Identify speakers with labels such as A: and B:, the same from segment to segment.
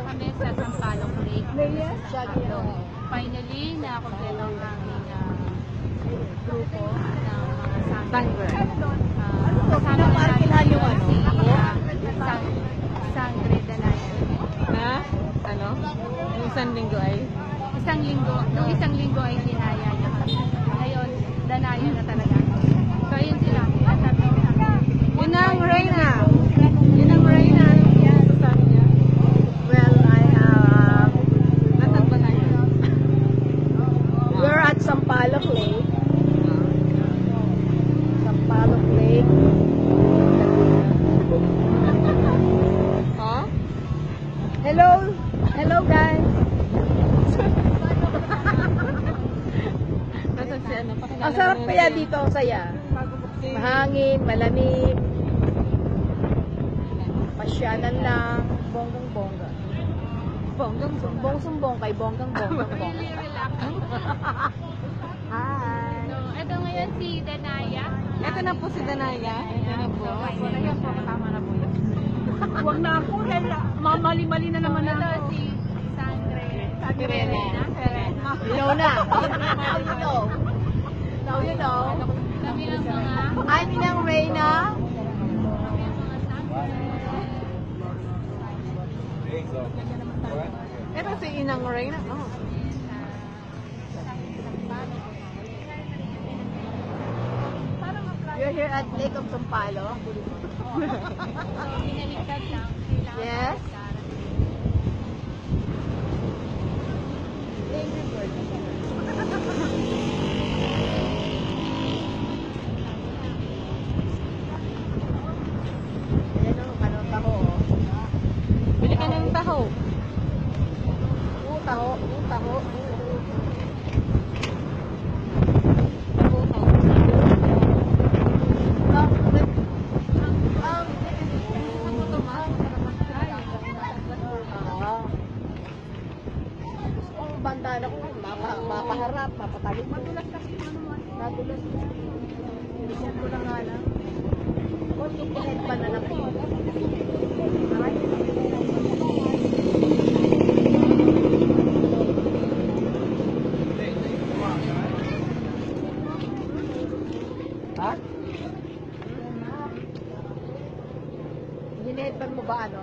A: kami sa Sampaloc Lake.
B: Shaggy.
A: Finally, na-complete ang aming grupo ng mga
B: Sangre.
A: kasama na natin
B: Parkilan yung
A: ngayon
B: ano?
A: si Sangre Danayan.
B: Na? Ano? Yung isang linggo ay?
A: Nung isang linggo ay dinaya niya kami. Ngayon, danaya na talaga. So, ayun sila.
B: Yun ang Reyna. Yun ang Reyna. Sa sabi niya. Well, nasaan ba tayo? We're at Sampaloc Lake. Sampaloc Lake. Huh? Hello! Hello guys! Ang sarap kaya dito, ang saya. Mahangin, malamig. Pasyanan lang. Bonggang-bongga. Sumbong-sumbong kay bonggang-bonggang.
A: Really relaxing.
B: Hi!
A: So, ito ngayon si Danaya.
B: Ito na po si Danaya. Ito na po.
A: Ayan po, tama na po yun.
B: Huwag na ako. Mamali-mali na naman
A: Ito
B: ako.
A: si Sangre.
B: Serena.
A: Serena.
B: You know na. Now you know. Now you know.
A: Kami ang mga
B: I'm Inang Reyna. Ito si Inang Reyna. Oh. You're here at Lake of Sampaloc.
A: Pinaligtad lang.
B: Yes. Ayan o, kanong taho.
A: Bili ka ng taho.
B: Taho. Taho. Banda na ko, mapaharap, mapatagit. Madulas kasi naman. Madulas. Ilisyan ko na nga lang. Kunti pinit pa na lang. Ay. Ha? Hinihidban mo ba ano?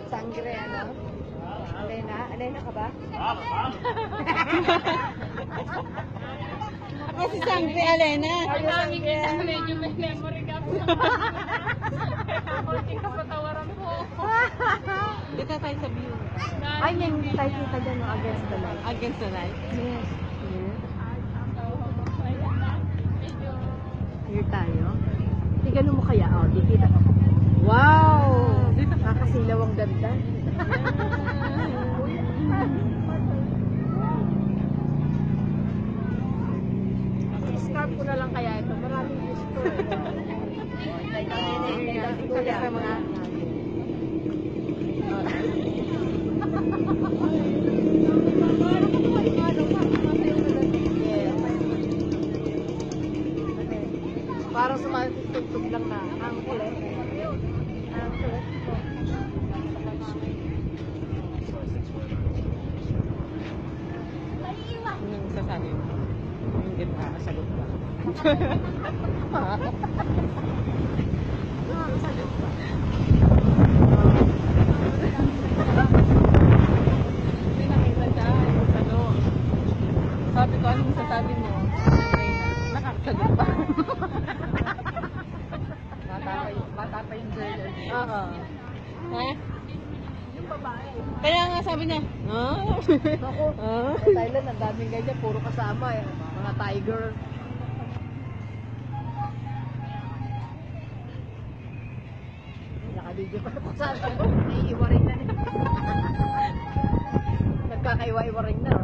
B: Sangre ano? Alena ka ba? Ako si Sangre Alena.
A: Ang dami kasi medyo may memory gap. Kunti ka patawaran ko.
B: Dito tayo sa view.
A: Ay,
B: hindi tayo kita dyan no, against the light. Against the light? Yes. Here tayo. Tignan mo kaya, oh, di kita. Wow! Nakasilaw ang ganda. Scarf ko na lang kaya ito. Maraming gusto. Kaya sa mga parang sumatugtog lang na ang kulit. Ang kulit. Yung sasabi mo. Yung ganda, sagot ba? Sagot ba? Hindi nakita siya. Ano? Sabi ko, anong sasabi mo? Nakakasagot ba? Bata pa yung girl. Oo. Ha? Yung babae. Kaya nga sabi niya, ako, sa Thailand, ang daming ganyan, puro kasama eh. Mga tiger. Naka-video pa po sa akin. Naiiwaring na nila. Nagkakaiwa-iwaring na.